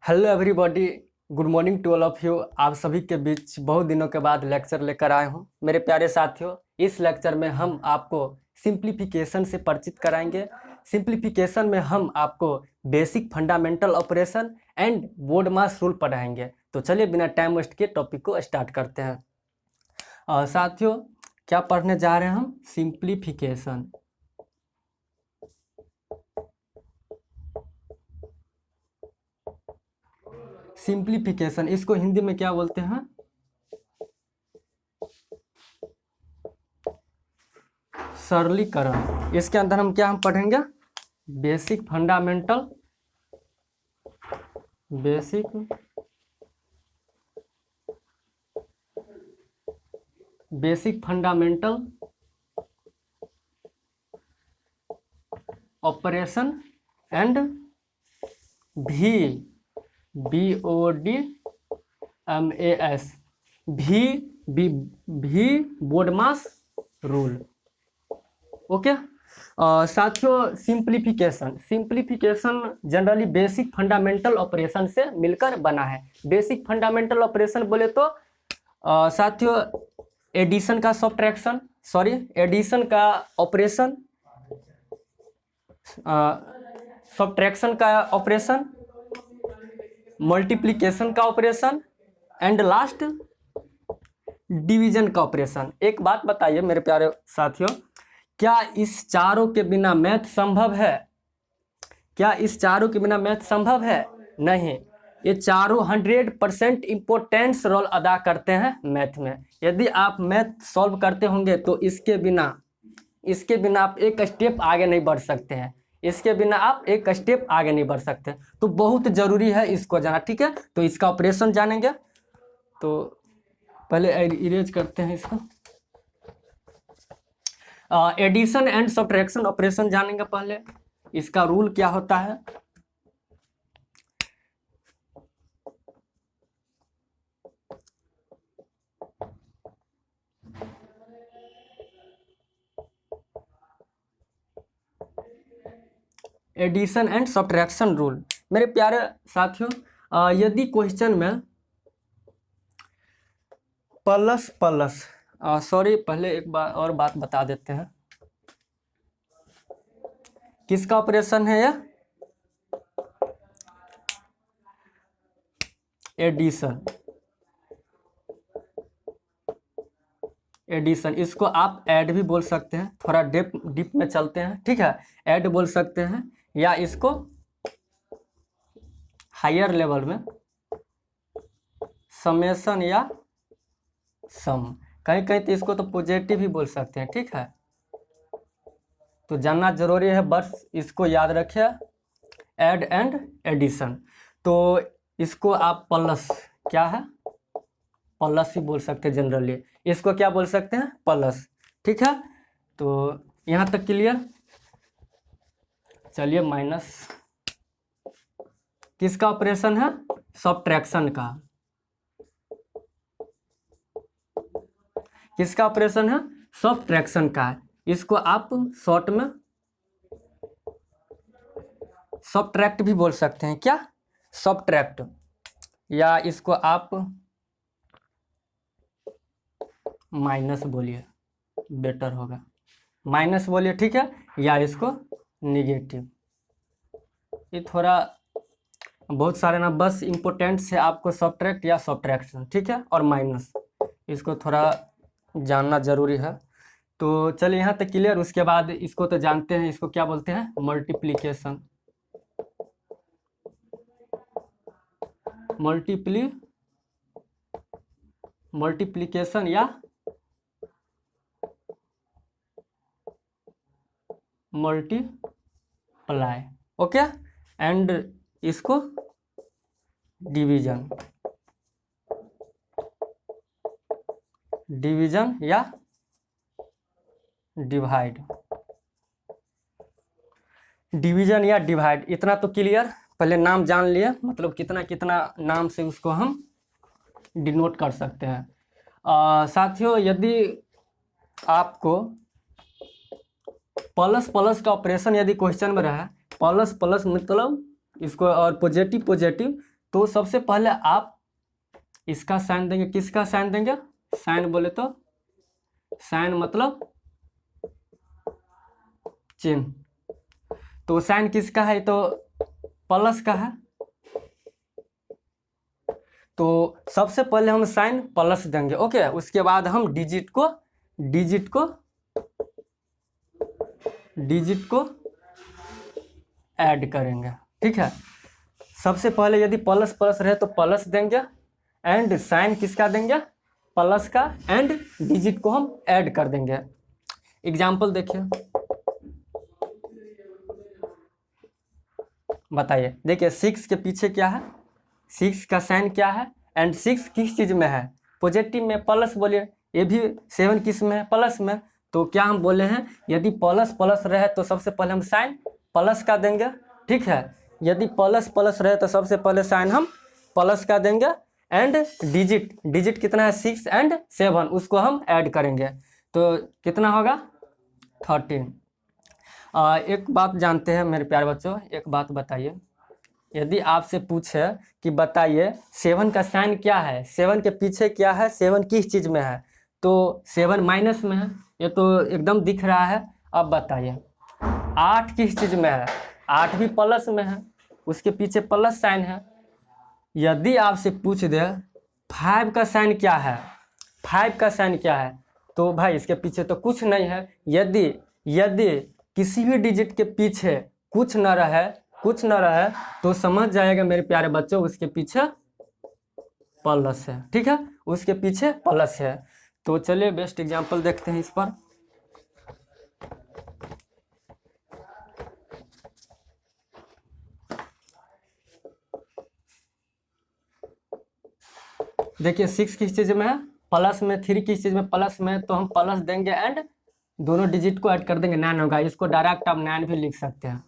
Hello everybody, good morning to all of you. आप सभी के बीच बहुत दिनों के बाद लेक्चर लेकर आए हूँ मेरे प्यारे साथियों। इस लेक्चर में हम आपको सिंप्लीफिकेशन से परिचित कराएंगे। सिंप्लीफिकेशन में हम आपको basic fundamental operation and board mass rule पढ़ाएंगे। तो चलिए बिना टाइम वेस्ट के टॉपिक को स्टार्ट करते हैं। साथियों, क्या पढ़ने जा रहे हैं हम? सिंप्लीफिकेशन। सिंप्लीफिकेशन इसको हिंदी में क्या बोलते हैं? सरलीकरण। इसके अंदर हम क्या पढ़ेंगे? Basic fundamental, basic fundamental operation and BODMAS BODMAS rule. Okay. साथियों, simplification generally basic fundamental operation से मिलकर बना है। बेसिक फंडामेंटल ऑपरेशन बोले तो साथियों एडिशन का सब्ट्रैक्शन, एडिशन का ऑपरेशन, सब्ट्रैक्शन का ऑपरेशन, मल्टीप्लिकेशन का ऑपरेशन एंड लास्ट डिवीजन का ऑपरेशन। एक बात बताइए मेरे प्यारे साथियों, क्या इस चारों के बिना मैथ संभव है? क्या इस चारों के बिना मैथ संभव है? नहीं। ये चारों 100% इम्पोर्टेंस रोल अदा करते हैं मैथ में। यदि आप मैथ सॉल्व करते होंगे तो इसके बिना आप एक स्टेप आगे नहीं बढ़ सकते हैं। इसके बिना आप एक स्टेप आगे नहीं बढ़ सकते। तो बहुत जरूरी है इसको जाना, ठीक है? तो इसका ऑपरेशन जानेंगे। तो पहले इरेज करते हैं इसको। एडिशन एंड सब्ट्रैक्शन ऑपरेशन जानेंगे पहले। इसका रूल क्या होता है? Addition and subtraction rule. मेरे प्यारे साथियों, यदि क्वेश्चन में पहले एक बार और बात बता देते हैं। किसका ऑपरेशन है यह? एडिशन। इसको आप ऐड भी बोल सकते हैं, थोड़ा डीप में चलते हैं, ठीक है? ऐड बोल सकते हैं, या इसको हायर लेवल में समेशन या सम, कहीं कहीं तो इसको तो पॉजिटिव भी बोल सकते हैं, ठीक है? तो जानना जरूरी है, बस इसको याद रखिए, ऐड एंड एडिशन। तो इसको आप प्लस, क्या है? प्लस ही बोल सकते हैं जनरली। इसको क्या बोल सकते हैं? प्लस, ठीक है? तो यहाँ तक क्लियर? चलिए माइनस। किसका ऑपरेशन है? सब्ट्रैक्शन का। किसका ऑपरेशन है? सब्ट्रैक्शन का। इसको आप शॉर्ट में सब्ट्रैक्ट भी बोल सकते हैं, क्या? सब्ट्रैक्ट, या इसको आप माइनस बोलिए, बेटर होगा। माइनस बोलिए, ठीक है? या इसको निगेटिव। ये थोड़ा बहुत सारे ना, बस इम्पोर्टेंट से आपको सब्ट्रैक्ट या सब्ट्रैक्शन, ठीक है? और माइनस, इसको थोड़ा जानना जरूरी है। तो चलिए यहाँ तक क्लियर। उसके बाद इसको तो जानते हैं, इसको क्या बोलते हैं? मल्टीप्लिकेशन। मल्टीप्लिकेशन या मल्टीप्लाई, ओके? एंड इसको डिवीजन या डिवाइड। डिवीजन या डिवाइड, इतना तो क्लियर। पहले नाम जान लिए, मतलब कितना कितना नाम से उसको हम डिनोट कर सकते हैं। साथियों, यदि आपको प्लस प्लस का ऑपरेशन यदि क्वेश्चन में रहा, प्लस प्लस मतलब इसको, और पॉजिटिव, तो सबसे पहले आप इसका साइन देंगे, किसका साइन देंगे, साइन बोले तो साइन मतलब चिन्ह, तो साइन किसका है, तो प्लस का है, तो सबसे पहले हम साइन प्लस देंगे। ओके, उसके बाद हम डिजिट को ऐड करेंगे। ठीक है, सबसे पहले यदि प्लस प्लस रहे तो प्लस देंगे, एंड साइन किसका देंगे, प्लस का, एंड डिजिट को हम ऐड कर देंगे। एग्जाम्पल देखिए, बताइए, देखिए 6 के पीछे क्या है, 6 का साइन क्या है, एंड 6 किस चीज़ में है, पॉजिटिव में, प्लस बोलिए, ये भी 7 किस में है, प्लस में। तो क्या हम बोले हैं, यदि प्लस प्लस रहे तो सबसे पहले हम साइन प्लस का देंगे। ठीक है, यदि प्लस प्लस रहे तो सबसे पहले साइन हम प्लस का देंगे, एंड डिजिट कितना है, 6 एंड 7, उसको हम ऐड करेंगे, तो कितना होगा 13। एक बात जानते हैं मेरे प्यारे बच्चों, एक बात बताइए, यदि आपसे पूछे कि बताइए 7 का साइन क्या है, 7 के पीछे क्या है, 7 किस चीज़ में है, तो 7 माइनस में है, ये तो एकदम दिख रहा है। अब बताइए 8 किस चीज़ में है, 8 भी प्लस में है, उसके पीछे प्लस साइन है। यदि आपसे पूछ दे 5 का साइन क्या है, 5 का साइन क्या है, तो भाई इसके पीछे तो कुछ नहीं है। यदि किसी भी डिजिट के पीछे कुछ न रहे तो समझ जाएगा मेरे प्यारे बच्चों, उसके पीछे प्लस है। ठीक है, उसके पीछे प्लस है। तो चलिए बेस्ट एग्जांपल देखते हैं इस पर। देखिए 6 किस चीज़ में है, प्लस में, 3 किस चीज़ में, प्लस में, तो हम प्लस देंगे एंड दोनों डिजिट को ऐड कर देंगे, 9 होगा। इसको डायरेक्ट आप 9 भी लिख सकते हैं।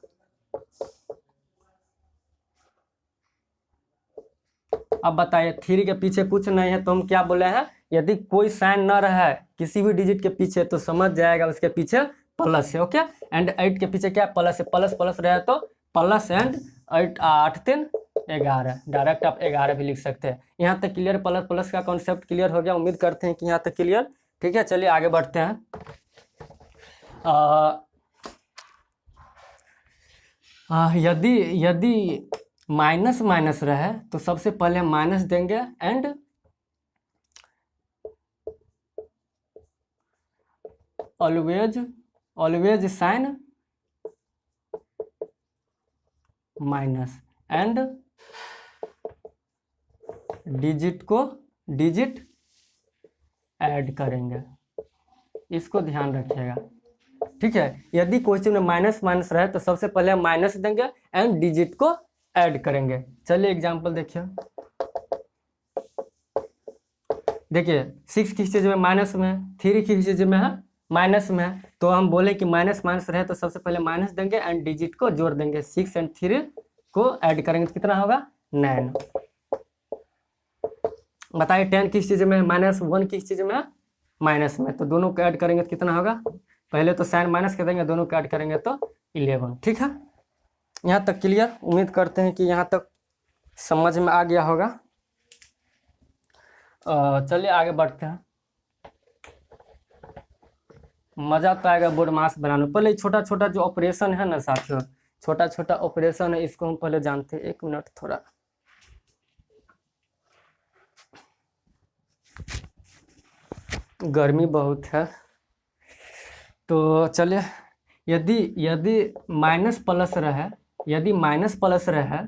अब बताइए 3 के पीछे कुछ नहीं है तो हम क्या बोले हैं, यदि कोई साइन न रहे किसी भी डिजिट के पीछे तो समझ जाएगा उसके पीछे प्लस है। ओके, एंड 8 के पीछे क्या प्लस है, प्लस प्लस रहे तो प्लस, एंड 8 3 11, डायरेक्ट आप 11 भी लिख सकते हैं। यहाँ तक क्लियर, प्लस प्लस का कॉन्सेप्ट क्लियर हो गया, उम्मीद करते हैं कि यहाँ तक क्लियर। ठीक है, चलिए आगे बढ़ते हैं। यदि माइनस माइनस रहे तो सबसे पहले हम माइनस देंगे, and always sign minus, and digit add करेंगे, इसको ध्यान रखिएगा। ठीक है, यदि क्वेश्चन में माइनस माइनस रहे तो सबसे पहले हम माइनस देंगे एंड डिजिट को ऐड करेंगे। चलिए एग्जांपल देखिए, देखिए 6 किस चीज़ में, माइनस में, 3 किस चीज़ में है, माइनस में, तो हम बोले कि माइनस माइनस रहे तो सबसे पहले माइनस देंगे एंड डिजिट को जोड़ देंगे, 6 एंड 3 को ऐड करेंगे तो कितना होगा 9। बताइए 10 किस चीज़ में, -1 किस चीज़ में, माइनस में, तो दोनों को ऐड करेंगे तो कितना होगा, पहले तो साइन माइनस कर देंगे, दोनों को ऐड करेंगे तो 11। ठीक है, यहाँ तक क्लियर, उम्मीद करते हैं कि यहाँ तक समझ में आ गया होगा। चलिए आगे बढ़ते हैं। मज़ा तो आएगा बोर्ड मास बनाने, पहले छोटा छोटा जो ऑपरेशन है ना साथियों, छोटा छोटा ऑपरेशन है, इसको हम पहले जानते हैं। 1 मिनट, थोड़ा गर्मी बहुत है, तो चलिए, यदि माइनस प्लस रहे, यदि माइनस प्लस रहे,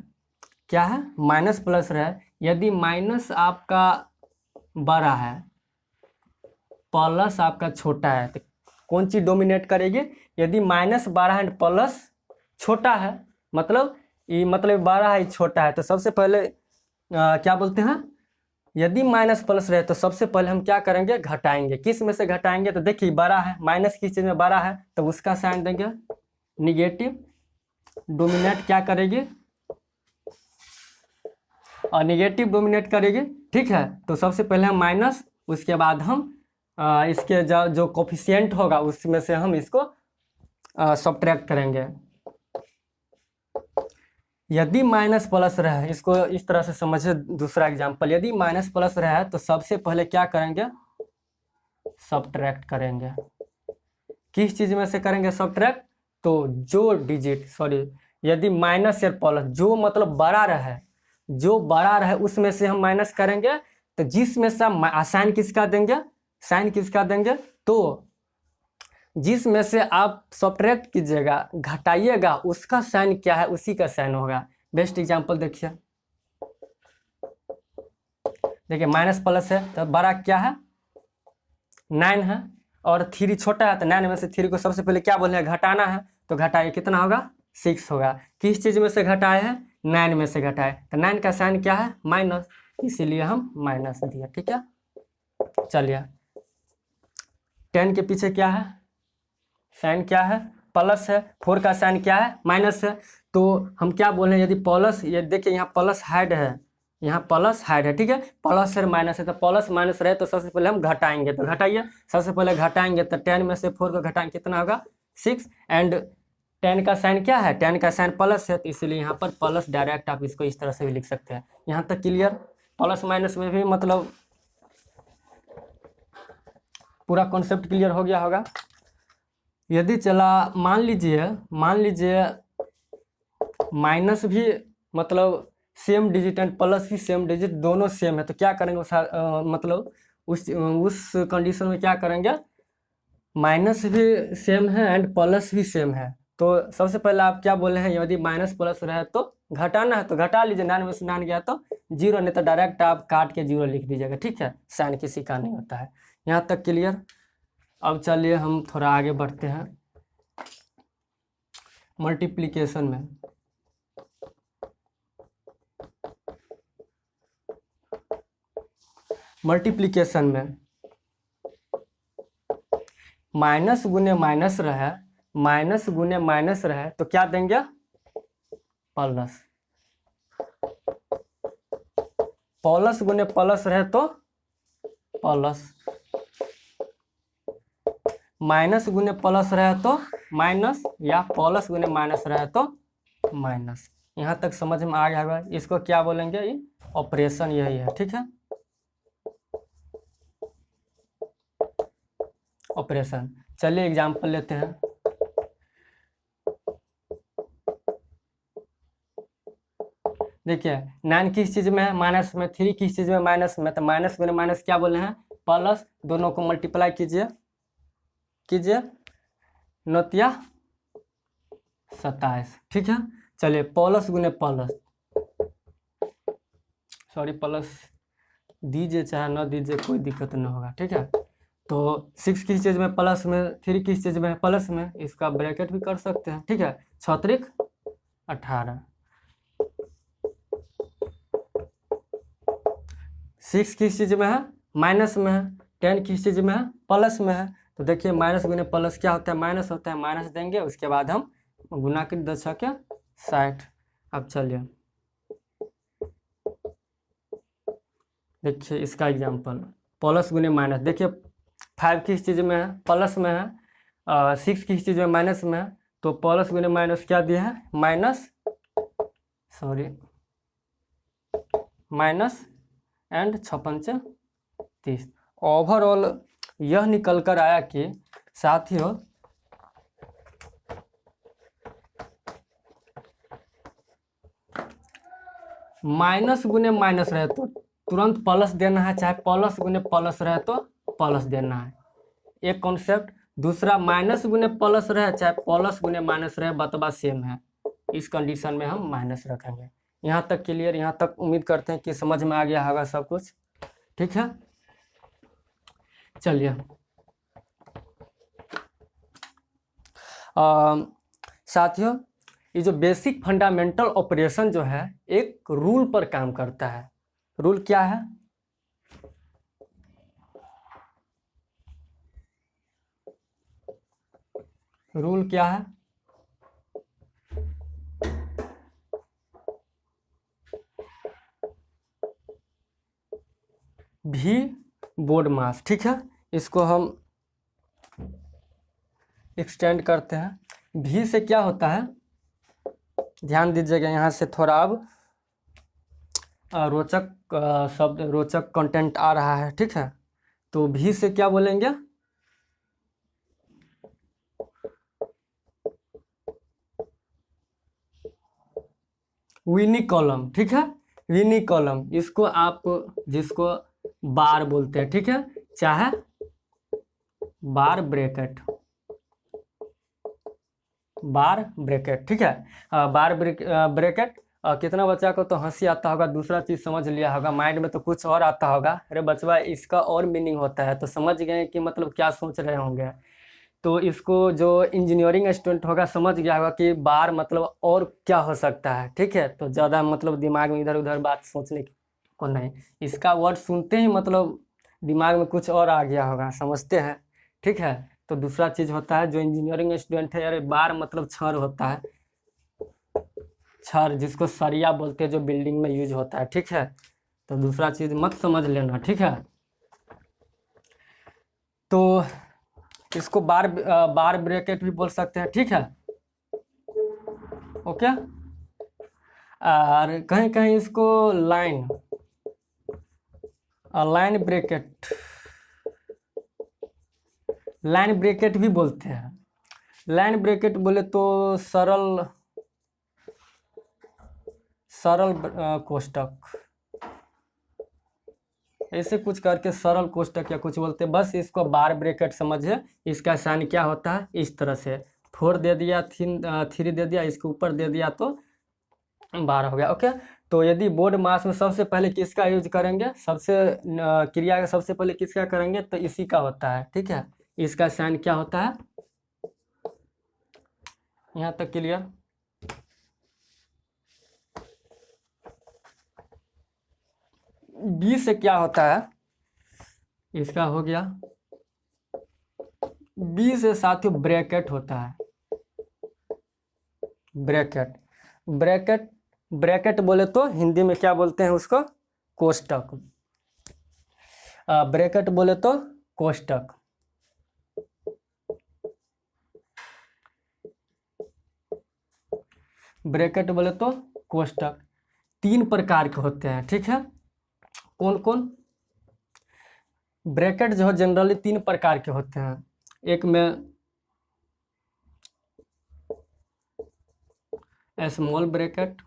क्या है, माइनस प्लस रहे, यदि माइनस आपका बड़ा है, प्लस आपका छोटा है, तो कौन चीज़ डोमिनेट करेगी, यदि माइनस बड़ा है प्लस छोटा है, मतलब ये मतलब बड़ा है छोटा है, तो सबसे पहले क्या बोलते हैं, यदि माइनस प्लस रहे तो सबसे पहले हम क्या करेंगे, घटाएंगे। किस में से घटाएंगे, तो देखिए बड़ा है, माइनस किस चीज़ में बड़ा है, तो उसका साइन देंगे निगेटिव, डोमिनेट क्या करेगी, और निगेटिव डोमिनेट करेगी। ठीक है, तो सबसे पहले हम माइनस, उसके बाद हम इसके जो कोफिशिएंट होगा उसमें से हम इसको सब्ट्रैक्ट करेंगे। यदि माइनस प्लस रहे, इसको इस तरह से समझे। दूसरा एग्जांपल, यदि माइनस प्लस रहे तो सबसे पहले क्या करेंगे, सब्ट्रैक्ट करेंगे। किस चीज में से करेंगे सब्ट्रैक्ट, तो जो डिजिट, सॉरी, यदि माइनस या प्लस, जो मतलब बड़ा रहे, जो बड़ा रहे उसमें से हम माइनस करेंगे। तो जिसमें से साइन किसका देंगे, साइन किसका देंगे, तो जिसमें से आप सब्ट्रैक्ट कीजिएगा, घटाइएगा, उसका साइन क्या है, उसी का साइन होगा। बेस्ट एग्जांपल देखिए, देखिए माइनस प्लस है तो बड़ा क्या है, 9 है, और 3 छोटा है, तो 9 में से 3 को सबसे पहले क्या बोले हैं, घटाना है। तो घटाइए, कितना होगा, 6 होगा। किस चीज में से घटाए हैं, 9 में से घटाए, तो 9 का साइन क्या है, माइनस, इसीलिए हम माइनस दिया। ठीक है, चलिए 10 के पीछे क्या है, साइन क्या है, प्लस है। 4 का साइन क्या है, माइनस है। तो हम क्या बोले हैं, यदि प्लस, ये देखिए यहाँ प्लस हाइड है, यहाँ प्लस हाइड है, ठीक है, प्लस है माइनस है, तो प्लस माइनस रहे तो सबसे पहले हम घटाएंगे। तो घटाइए, सबसे पहले घटाएंगे, तो 10 में से 4 को घटाएंगे, कितना होगा, 6। एंड 10 का साइन क्या है, 10 का साइन प्लस है, तो इसलिए यहाँ पर प्लस, डायरेक्ट आप इसको इस तरह से भी लिख सकते हैं। यहाँ तक क्लियर, प्लस माइनस में भी मतलब पूरा कॉन्सेप्ट क्लियर हो गया होगा। यदि चला, मान लीजिए माइनस भी मतलब सेम डिजिट एंड प्लस भी सेम डिजिट, दोनों सेम है, तो क्या करेंगे मतलब उस कंडीशन में क्या करेंगे, माइनस भी सेम है एंड प्लस भी सेम है। तो सबसे पहले आप क्या बोले हैं, यदि माइनस प्लस रहे तो घटाना है, तो घटा लीजिए, 9 में से 9 गया तो 0, नहीं तो डायरेक्ट आप काट के 0 लिख दीजिएगा। ठीक है, साइन किसी का नहीं होता है। यहाँ तक क्लियर। अब चलिए हम थोड़ा आगे बढ़ते हैं मल्टीप्लिकेशन में। मल्टीप्लिकेशन में माइनस गुने माइनस रहे, माइनस गुने माइनस रहे तो क्या देंगे, प्लस। प्लस गुने प्लस रहे तो प्लस, माइनस गुने प्लस रहे तो माइनस, या प्लस गुने माइनस रहे तो माइनस। यहाँ तक समझ में आ गया होगा। इसको क्या बोलेंगे, ये ऑपरेशन यही है। ठीक है, ऑपरेशन। चलिए एग्जांपल लेते हैं। देखिए 9 किस चीज में है, माइनस में, 3 किस चीज में, माइनस में, तो माइनस गुने माइनस क्या बोले हैं, प्लस। दोनों को मल्टीप्लाई कीजिए, नोतिया 27। ठीक है, चलिए प्लस गुने प्लस, सॉरी प्लस दीजिए चाहे न दीजिए, कोई दिक्कत नहीं होगा। ठीक है, तो 6 किस चीज में, प्लस में, 3 किस चीज में, प्लस में, इसका ब्रैकेट भी कर सकते हैं। ठीक है, 6 18, 6 किस चीज में है, माइनस में है, 10 किस चीज में है, प्लस में है। तो देखिए माइनस गुने प्लस क्या होता है, माइनस होता है, माइनस देंगे, उसके बाद हम गुना कर 10 के 60। अब चलिए देखिए इसका एग्जांपल, प्लस गुने माइनस। देखिए 5 किस चीज में है, प्लस में है, 6 किस चीज में, माइनस में है। तो प्लस गुने माइनस क्या दिया है, minus, sorry minus and 6 30। Overall यह निकल कर आया कि साथियों माइनस गुने माइनस रहे तो तुरंत प्लस देना है, चाहे प्लस गुने प्लस रहे तो प्लस देना है, एक कॉन्सेप्ट। दूसरा, माइनस गुने प्लस रहे चाहे प्लस गुने माइनस रहे, बतबा सेम है, इस कंडीशन में हम माइनस रखेंगे। यहाँ तक क्लियर, यहाँ तक उम्मीद करते हैं कि समझ में आ गया होगा सब कुछ। ठीक है, चलिए साथियों, ये जो बेसिक फंडामेंटल ऑपरेशन जो है एक रूल पर काम करता है। रूल क्या है, रूल क्या है, भी बोर्ड मास। ठीक है, इसको हम एक्सटेंड करते हैं। भी से क्या होता है, ध्यान दीजिएगा, यहाँ से थोड़ा अब रोचक शब्द, रोचक कंटेंट आ रहा है, ठीक है। तो भी से क्या बोलेंगे? विनी कॉलम, ठीक है। विनी कॉलम, इसको आप जिसको बार बोलते हैं, ठीक है, चाहे बार ब्रैकेट, बार ब्रैकेट, ठीक है। बार ब्रैकेट। कितना बच्चा को तो हंसी आता होगा, दूसरा चीज समझ लिया होगा, माइंड में तो कुछ और आता होगा, अरे बचवा इसका और मीनिंग होता है, तो समझ गए कि मतलब क्या सोच रहे होंगे। तो इसको जो इंजीनियरिंग स्टूडेंट होगा समझ गया होगा कि बार मतलब और क्या हो सकता है, ठीक है। तो ज़्यादा मतलब दिमाग में इधर उधर बात सोचने को नहीं, इसका वर्ड सुनते ही मतलब दिमाग में कुछ और आ गया होगा, समझते हैं, ठीक है। तो दूसरा चीज़ होता है जो इंजीनियरिंग स्टूडेंट है, अरे बार मतलब छड़ होता है, छड़ जिसको सरिया बोलते हैं, जो बिल्डिंग में यूज होता है, ठीक है। तो दूसरा चीज़ मत समझ लेना, ठीक है। तो इसको बार ब्रैकेट भी बोल सकते हैं, ठीक है, ओके। और कहीं कहीं इसको line, line bracket, line bracket भी बोलते हैं। लाइन ब्रैकेट बोले तो सरल, सरल कोष्टक, ऐसे कुछ करके सरल कोष्टक या कुछ बोलते हैं, बस इसको बार ब्रैकेट समझिए। इसका साइन क्या होता है, इस तरह से 4 दे दिया, 3 दे दिया, इसके ऊपर दे दिया तो 12 हो गया, ओके। तो यदि बोर्ड मास में सबसे पहले किसका यूज करेंगे, सबसे क्रिया का सबसे पहले किसका करेंगे, तो इसी का होता है, ठीक है। इसका साइन क्या होता है, यहाँ तक क्लियर। बी से क्या होता है, इसका हो गया। बी से साथियों ब्रैकेट होता है, ब्रैकेट, ब्रैकेट, ब्रैकेट बोले तो हिंदी में क्या बोलते हैं उसको, कोष्टक। ब्रैकेट बोले तो कोष्टक। ब्रैकेट बोले तो कोष्टक। 3 प्रकार के होते हैं, ठीक है। कौन कौन? ब्रैकेट जो है जनरली 3 प्रकार के होते हैं। एक में स्मॉल ब्रैकेट,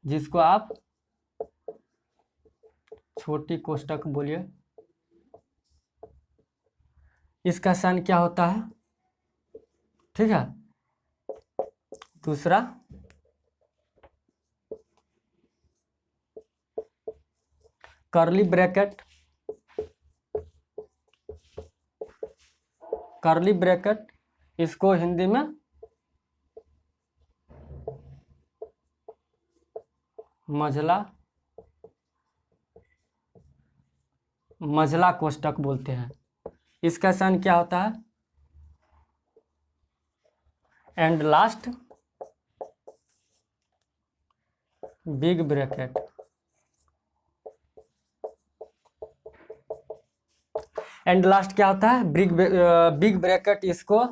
जिसको आप छोटी कोष्टक बोलिए, इसका साइन क्या होता है, ठीक है। दूसरा कर्ली ब्रैकेट, कर्ली ब्रैकेट, इसको हिंदी में मझला, मझला कोष्टक बोलते हैं। इसका साइन क्या होता है, and last big bracket. And last क्या होता है, बिग ब्रैकेट, इसको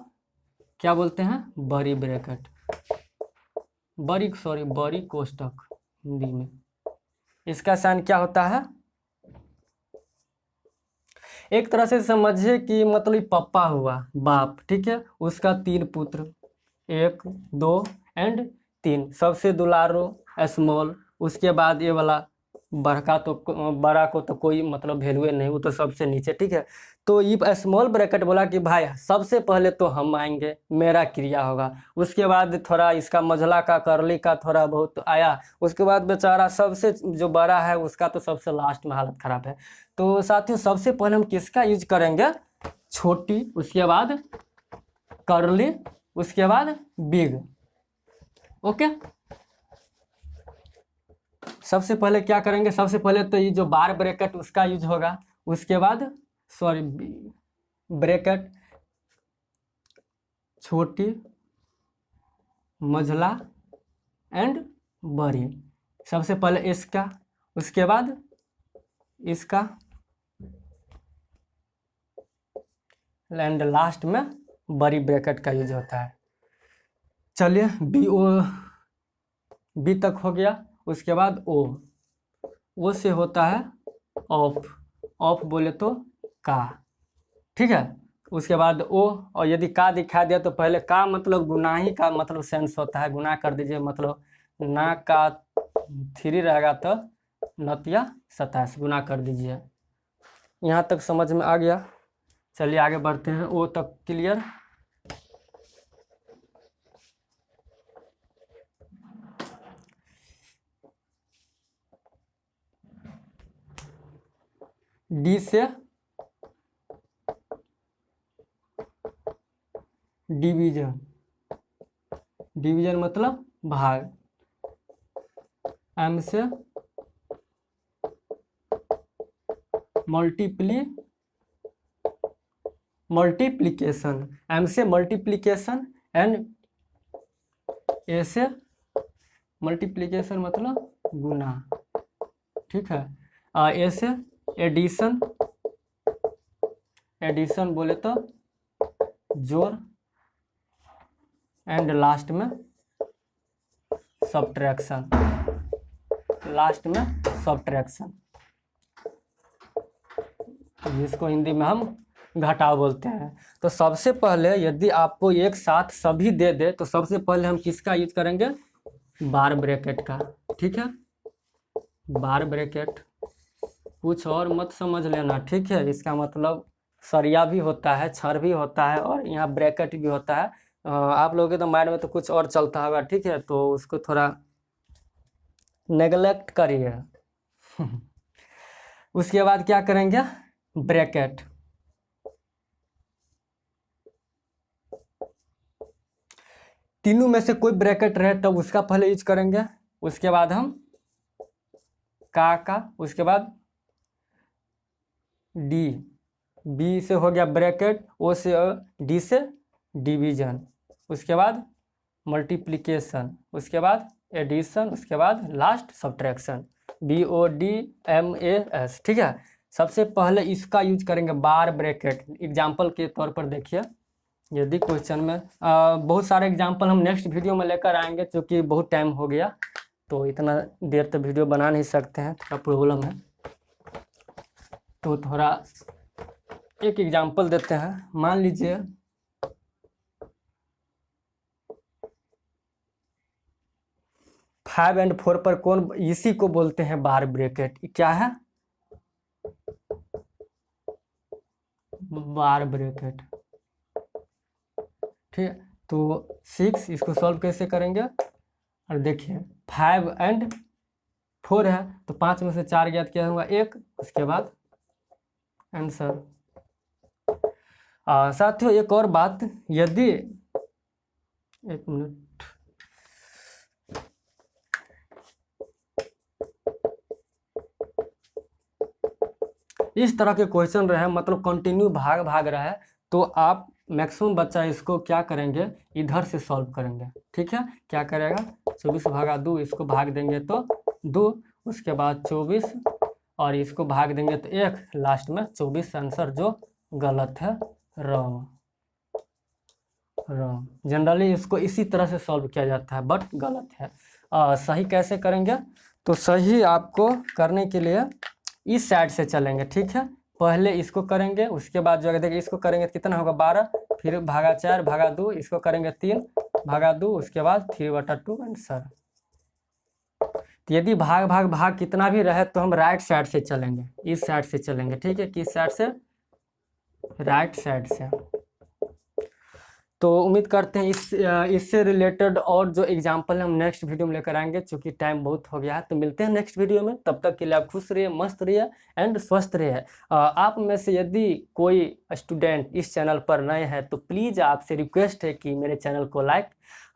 क्या बोलते हैं, बड़ी ब्रैकेट, बड़ी कोष्टक हिंदी में। इसका साइन क्या होता है, एक तरह से समझिए कि मतलब पप्पा हुआ, बाप, ठीक है, उसका 3 पुत्र, 1 2 एंड 3, सबसे दुलारो स्मॉल, उसके बाद ये वाला बड़का, तो बड़ा को तो कोई मतलब वैल्यू नहीं, वो तो सबसे नीचे, ठीक है। तो ये स्मॉल ब्रैकेट बोला कि भाई सबसे पहले तो हम आएंगे, मेरा क्रिया होगा, उसके बाद थोड़ा इसका मझला का, करली का थोड़ा बहुत आया, उसके बाद बेचारा सबसे जो बड़ा है उसका तो सबसे लास्ट में हालत खराब है। तो साथियों सबसे पहले हम किसका यूज करेंगे, छोटी, उसके बाद करली, उसके बाद बिग, ओके। सबसे पहले क्या करेंगे, सबसे पहले तो ये जो बार ब्रैकेट उसका यूज होगा, उसके बाद सॉरी ब्रैकेट, छोटी, मझला एंड बड़ी, सबसे पहले इसका, उसके बाद इसका, एंड लास्ट में बड़ी ब्रैकेट का यूज होता है। चलिए बी तक हो गया। उसके बाद ओ से होता है ऑफ, ऑफ बोले तो का, ठीक है। उसके बाद ओ, और यदि का दिखा दिया तो पहले का मतलब गुना ही का मतलब सेंस होता है, गुना कर दीजिए, मतलब ना का 3 रहेगा तो नतिया 27 गुना कर दीजिए। यहाँ तक समझ में आ गया। चलिए आगे बढ़ते हैं। ओ तक क्लियर। डी से डिवीजन, डिवीजन मतलब भाग। एम से मल्टीप्लीकेशन, एम से मल्टीप्लीकेशन एंड ए से मल्टीप्लीकेशन मतलब गुना, ठीक है। ए से एडिशन, एडिशन बोले तो जोड़, एंड लास्ट में सब्ट्रैक्शन, लास्ट में सब्ट्रैक्शन, जिसको हिंदी में हम घटाव बोलते हैं। तो सबसे पहले यदि आपको एक साथ सभी दे दे तो सबसे पहले हम किसका यूज करेंगे, बार ब्रैकेट का, ठीक है। बार ब्रैकेट, कुछ और मत समझ लेना, ठीक है। इसका मतलब सरिया भी होता है, छड़ भी होता है, और यहाँ ब्रैकेट भी होता है। आप लोगों के तो माइंड में तो कुछ और चलता होगा, ठीक है, तो उसको थोड़ा नेगलेक्ट करिए। उसके बाद क्या करेंगे, ब्रैकेट, तीनों में से कोई ब्रैकेट रहे तब उसका पहले यूज करेंगे। उसके बाद हम का, उसके बाद डी, बी से हो गया ब्रैकेट, ओ से डी से डिवीजन, उसके बाद मल्टीप्लिकेशन, उसके बाद एडिशन, उसके बाद लास्ट सब्ट्रैक्शन, BODMAS, ठीक है। सबसे पहले इसका यूज करेंगे बार ब्रैकेट। एग्जाम्पल के तौर पर देखिए, यदि क्वेश्चन में बहुत सारे एग्जाम्पल हम नेक्स्ट वीडियो में लेकर आएंगे, क्योंकि बहुत टाइम हो गया तो इतना देर तक वीडियो बना नहीं सकते हैं, थोड़ा प्रॉब्लम है। तो थोड़ा एक एग्जाम्पल देते हैं। मान लीजिए 5 और 4 पर कौन, इसी को बोलते हैं बार ब्रैकेट। क्या है, बार ब्रैकेट, ठीक है। तो 6 इसको सॉल्व कैसे करेंगे, और देखिए 5 और 4 है तो 5 में से 4 ज्ञात किया होगा 1, उसके बाद आंसर। साथियों एक और बात, यदि, एक मिनट, इस तरह के क्वेश्चन रहे, मतलब कंटिन्यू भाग रहा है, तो आप मैक्सिमम बच्चा इसको क्या करेंगे, इधर से सॉल्व करेंगे, ठीक है। क्या करेगा, 24 भागा 2, इसको भाग देंगे तो 2, उसके बाद 24 और इसको भाग देंगे तो 1, लास्ट में 24 आंसर, जो गलत है, रॉन्ग। जनरली इसको इसी तरह से सॉल्व किया जाता है, बट गलत है। सही कैसे करेंगे, तो सही आपको करने के लिए इस साइड से चलेंगे, ठीक है। पहले इसको करेंगे, उसके बाद जो है देखिए इसको करेंगे तो कितना होगा 12, फिर भागा 4 भागा 2, इसको करेंगे 3 भागा 2, उसके बाद 3/2 आंसर। तो यदि भाग कितना भी रहे तो हम राइट साइड से चलेंगे, इस साइड से चलेंगे, ठीक है। किस साइड से, राइट साइड से। तो उम्मीद करते हैं इससे रिलेटेड और जो एग्जाम्पल हम नेक्स्ट वीडियो में लेकर आएंगे, क्योंकि टाइम बहुत हो गया है। तो मिलते हैं नेक्स्ट वीडियो में, तब तक के लिए आप खुश रहिए, मस्त रहिए एंड स्वस्थ रहिए। आप में से यदि कोई स्टूडेंट इस चैनल पर नए हैं तो प्लीज़ आपसे रिक्वेस्ट है कि मेरे चैनल को लाइक,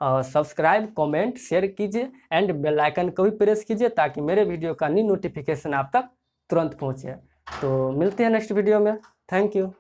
सब्सक्राइब, कमेंट, शेयर कीजिए एंड बेल आइकन को भी प्रेस कीजिए, ताकि मेरे वीडियो का न्यू नोटिफिकेशन आप तक तुरंत पहुँचे। तो मिलते हैं नेक्स्ट वीडियो में। Thank you.